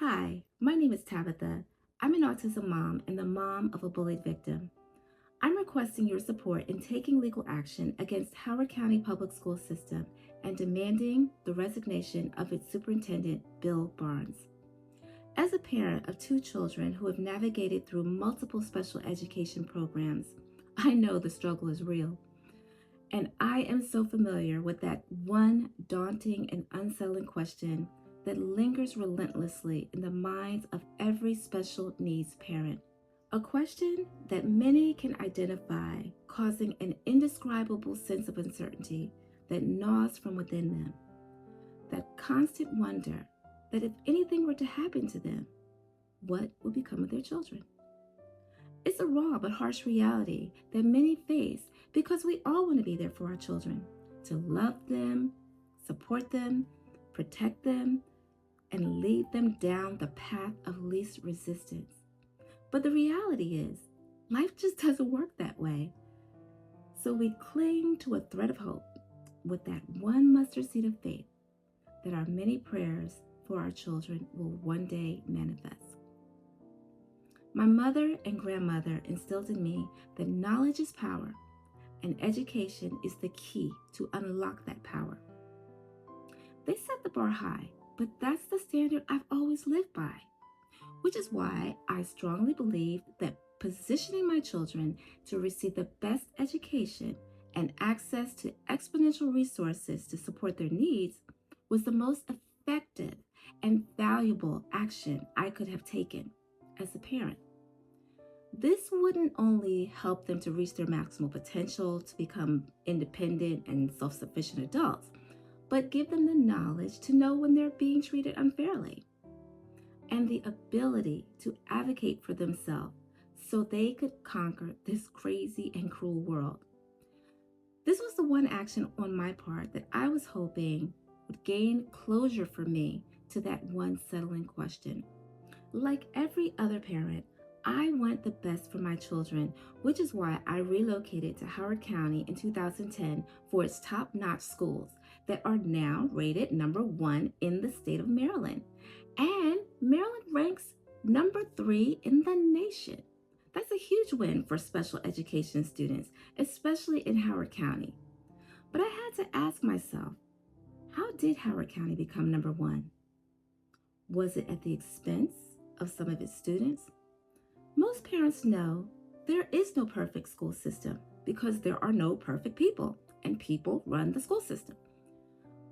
Hi, my name is Tabitha. I'm an autism mom and the mom of a bullied victim. I'm requesting your support in taking legal action against Howard County Public School System and demanding the resignation of its superintendent, Bill Barnes. As a parent of two children who have navigated through multiple special education programs, I know the struggle is real. And I am so familiar with that one daunting and unsettling question that lingers relentlessly in the minds of every special needs parent. A question that many can identify, causing an indescribable sense of uncertainty that gnaws from within them. That constant wonder that if anything were to happen to them, what would become of their children? It's a raw but harsh reality that many face because we all want to be there for our children, to love them, support them, protect them, and lead them down the path of least resistance. But the reality is, life just doesn't work that way. So we cling to a thread of hope with that one mustard seed of faith that our many prayers for our children will one day manifest. My mother and grandmother instilled in me that knowledge is power, and education is the key to unlock that power. They set the bar high, but that's the standard I've always lived by, which is why I strongly believe that positioning my children to receive the best education and access to exponential resources to support their needs was the most effective and valuable action I could have taken as a parent. This wouldn't only help them to reach their maximal potential to become independent and self-sufficient adults, but give them the knowledge to know when they're being treated unfairly and the ability to advocate for themselves so they could conquer this crazy and cruel world. This was the one action on my part that I was hoping would gain closure for me to that one settling question. Like every other parent, I want the best for my children, which is why I relocated to Howard County in 2010 for its top-notch schools that are now rated number 1 in the state of Maryland. And Maryland ranks number 3 in the nation. That's a huge win for special education students, especially in Howard County. But I had to ask myself, how did Howard County become number 1? Was it at the expense of some of its students? Most parents know there is no perfect school system because there are no perfect people, and people run the school system.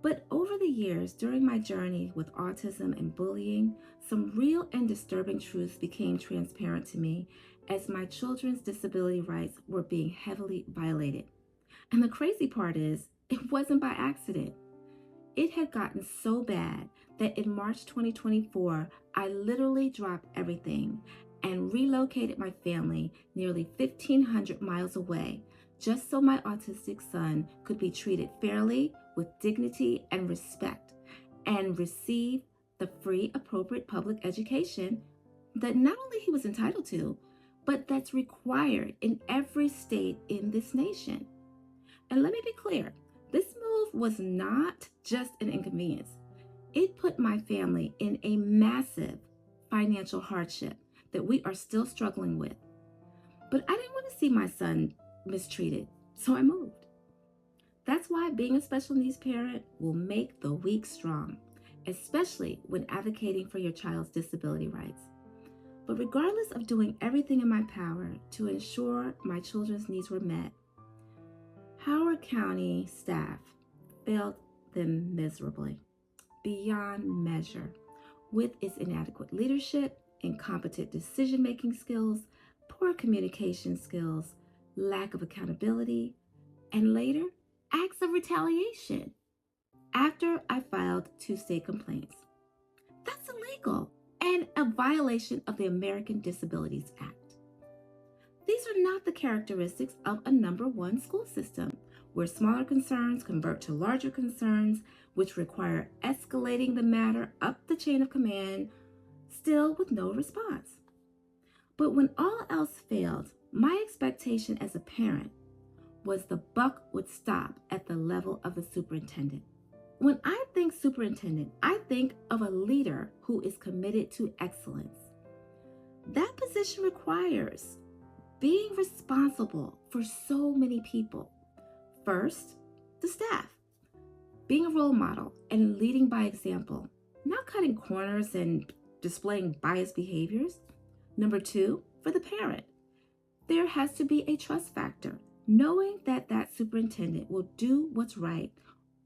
But over the years, during my journey with autism and bullying, some real and disturbing truths became transparent to me as my children's disability rights were being heavily violated. And the crazy part is, it wasn't by accident. It had gotten so bad that in March 2024, I literally dropped everything and relocated my family nearly 1,500 miles away just so my autistic son could be treated fairly with dignity and respect and receive the free, appropriate public education that not only he was entitled to, but that's required in every state in this nation. And let me be clear, this move was not just an inconvenience. It put my family in a massive financial hardship that we are still struggling with. But I didn't want to see my son mistreated, so I moved. That's why being a special needs parent will make the weak strong, especially when advocating for your child's disability rights. But regardless of doing everything in my power to ensure my children's needs were met, Howard County staff failed them miserably, beyond measure, with its inadequate leadership, incompetent decision-making skills, poor communication skills, lack of accountability, and later, acts of retaliation after I filed 2 state complaints. That's illegal and a violation of the American Disabilities Act. These are not the characteristics of a number 1 school system, where smaller concerns convert to larger concerns, which require escalating the matter up the chain of command, still with no response. But when all else failed, my expectation as a parent was the buck would stop at the level of the superintendent. When I think superintendent, I think of a leader who is committed to excellence. That position requires being responsible for so many people. First, the staff, being a role model and leading by example, not cutting corners and displaying biased behaviors. Number two, for the parent, there has to be a trust factor, knowing that that superintendent will do what's right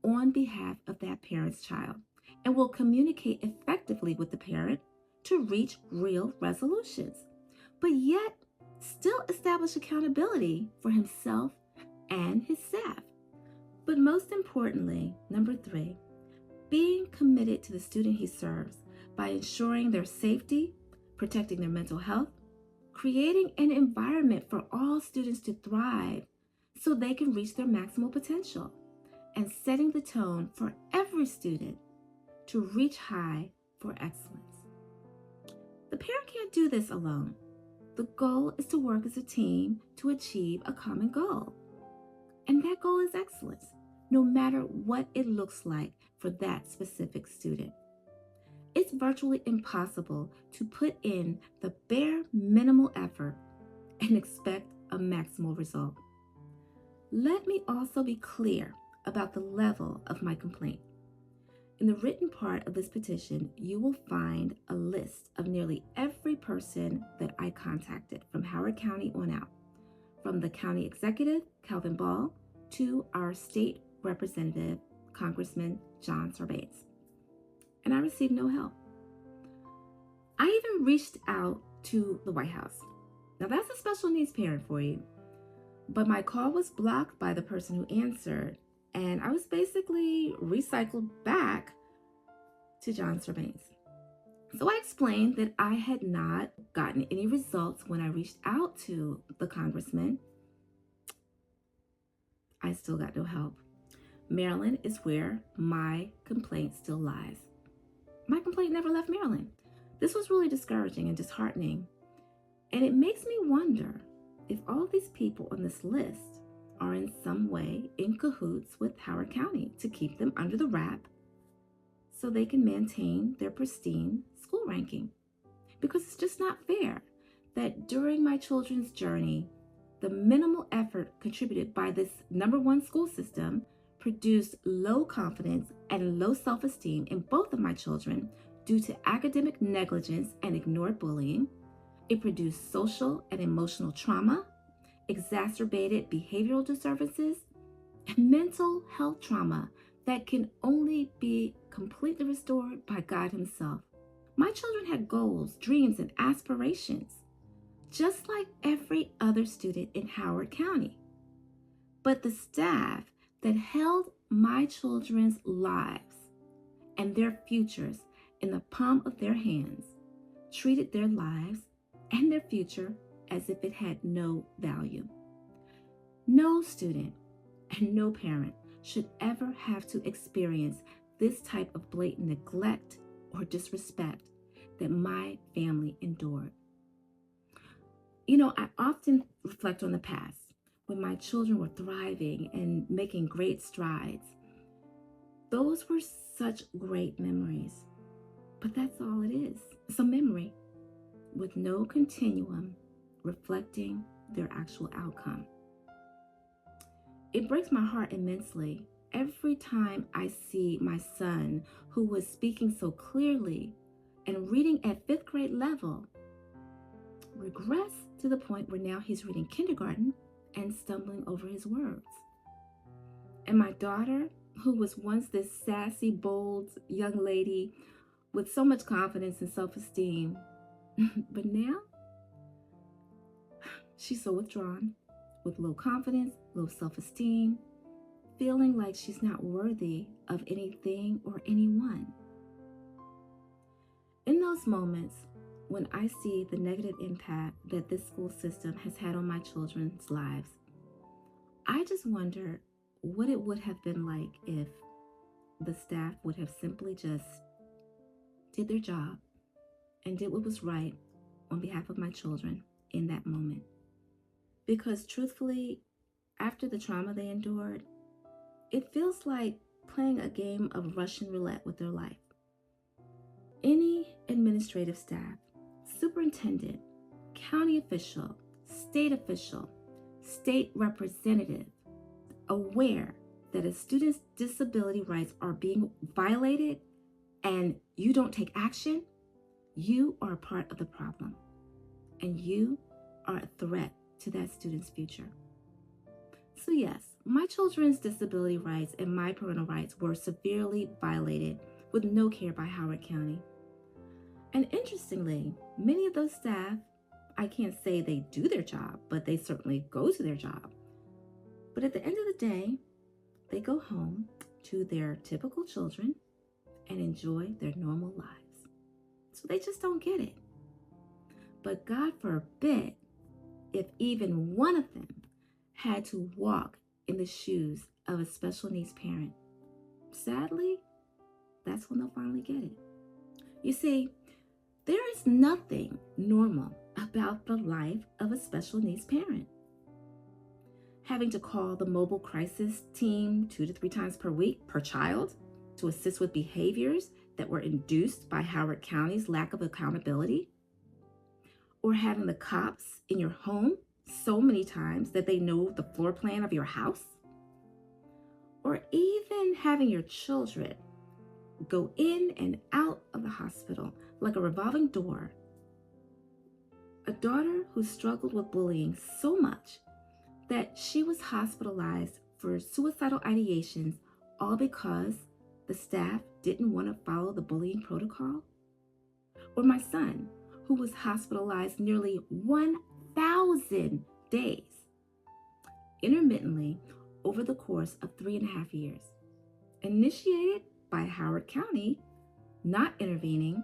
on behalf of that parent's child and will communicate effectively with the parent to reach real resolutions, but yet still establish accountability for himself and his staff. But most importantly, number three, being committed to the student he serves by ensuring their safety, protecting their mental health, creating an environment for all students to thrive so they can reach their maximal potential, and setting the tone for every student to reach high for excellence. The parent can't do this alone. The goal is to work as a team to achieve a common goal. And that goal is excellence, no matter what it looks like for that specific student. It's virtually impossible to put in the bare minimal effort and expect a maximal result. Let me also be clear about the level of my complaint. In the written part of this petition, you will find a list of nearly every person that I contacted from Howard County on out, from the county executive, Calvin Ball, to our state representative, Congressman John Sarbanes. And I received no help. I even reached out to the White House. Now that's a special needs parent for you. But my call was blocked by the person who answered, and I was basically recycled back to John Sarbanes. So I explained that I had not gotten any results when I reached out to the congressman. I still got no help. Maryland is where my complaint still lies. My complaint never left Maryland. This was really discouraging and disheartening. And it makes me wonder if all these people on this list are in some way in cahoots with Howard County to keep them under the wrap so they can maintain their pristine school ranking. Because it's just not fair that during my children's journey, the minimal effort contributed by this number one school system produced low confidence and low self-esteem in both of my children due to academic negligence and ignored bullying. It produced social and emotional trauma, exacerbated behavioral disturbances, and mental health trauma that can only be completely restored by God Himself. My children had goals, dreams, and aspirations, just like every other student in Howard County. But the staff that held my children's lives and their futures in the palm of their hands treated their lives and their future as if it had no value. No student and no parent should ever have to experience this type of blatant neglect or disrespect that my family endured. You know, I often reflect on the past when my children were thriving and making great strides. Those were such great memories, but that's all it is. It's a memory with no continuum reflecting their actual outcome. It breaks my heart immensely every time I see my son, who was speaking so clearly and reading at 5th grade level, regress to the point where now he's reading kindergarten and stumbling over his words. And my daughter, who was once this sassy, bold young lady with so much confidence and self-esteem, but now she's so withdrawn, with low confidence, low self-esteem, feeling like she's not worthy of anything or anyone. In those moments, when I see the negative impact that this school system has had on my children's lives, I just wonder what it would have been like if the staff would have simply just did their job and did what was right on behalf of my children in that moment. Because truthfully, after the trauma they endured, it feels like playing a game of Russian roulette with their life. Any administrative staff, superintendent, county official, state representative, aware that a student's disability rights are being violated and you don't take action, you are a part of the problem and you are a threat to that student's future. So yes, my children's disability rights and my parental rights were severely violated with no care by Howard County. And interestingly, many of those staff, I can't say they do their job, but they certainly go to their job. But at the end of the day, they go home to their typical children and enjoy their normal lives. So they just don't get it. But God forbid if even one of them had to walk in the shoes of a special needs parent. Sadly, that's when they'll finally get it. You see, there is nothing normal about the life of a special needs parent. Having to call the mobile crisis team 2 to 3 times per week per child to assist with behaviors that were induced by Howard County's lack of accountability, or having the cops in your home so many times that they know the floor plan of your house, or even having your children go in and out of the hospital like a revolving door. A daughter who struggled with bullying so much that she was hospitalized for suicidal ideations, all because the staff didn't want to follow the bullying protocol. Or my son, who was hospitalized nearly 1,000 days, intermittently over the course of 3.5 years, initiated by Howard County not intervening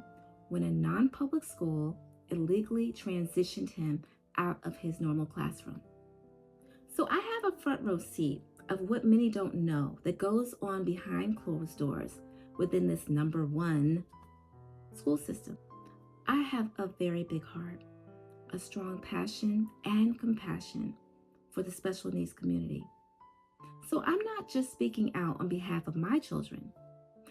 when a non-public school illegally transitioned him out of his normal classroom. So I have a front row seat of what many don't know that goes on behind closed doors within this number 1 school system. I have a very big heart, a strong passion and compassion for the special needs community. So I'm not just speaking out on behalf of my children,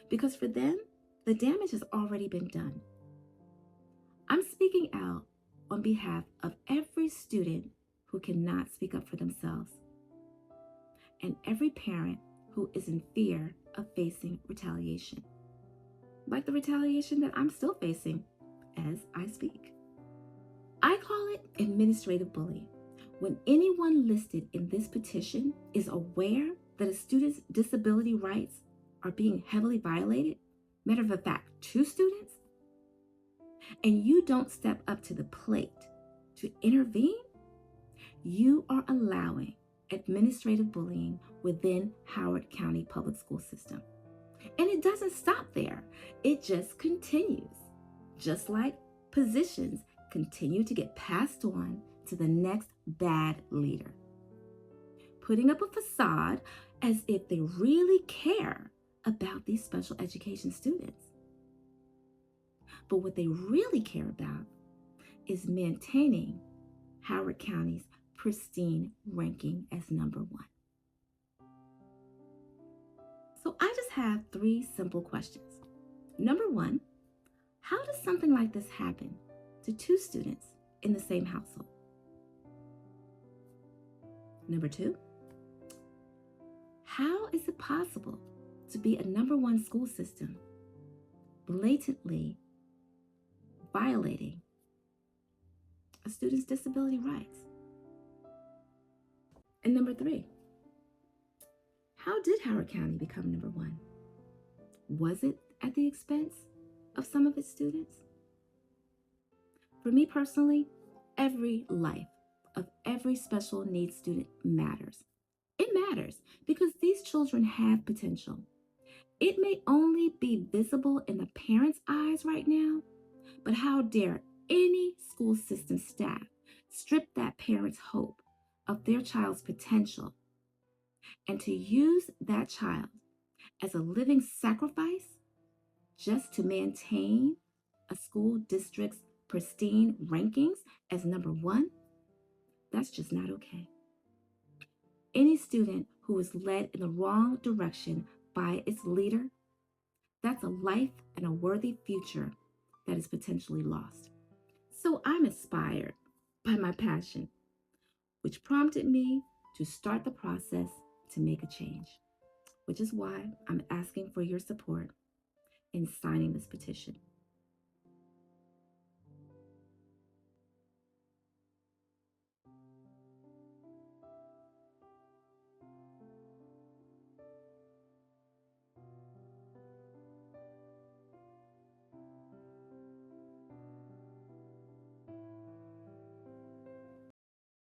because for them, the damage has already been done. I'm speaking out on behalf of every student who cannot speak up for themselves, and every parent who is in fear of facing retaliation, like the retaliation that I'm still facing as I speak. I call it administrative bullying. When anyone listed in this petition is aware that a student's disability rights are being heavily violated, matter of fact, 2 students, and you don't step up to the plate to intervene, you are allowing administrative bullying within Howard County Public School System. And it doesn't stop there. It just continues. Just like positions continue to get passed on to the next bad leader, putting up a facade as if they really care about these special education students. But what they really care about is maintaining Howard County's pristine ranking as number 1. So I just have 3 simple questions. Number 1, how does something like this happen to 2 students in the same household? Number 2, how is it possible to be a number 1 school system blatantly violating a student's disability rights? And number 3, how did Howard County become number 1? Was it at the expense of some of its students? For me personally, every life of every special needs student matters. It matters because these children have potential. It may only be visible in the parents' eyes right now, but how dare any school system staff strip that parent's hope of their child's potential and to use that child as a living sacrifice just to maintain a school district's pristine rankings as number 1? That's just not okay. Any student who is led in the wrong direction by its leader, that's a life and a worthy future that is potentially lost. So I'm inspired by my passion, which prompted me to start the process to make a change, which is why I'm asking for your support in signing this petition.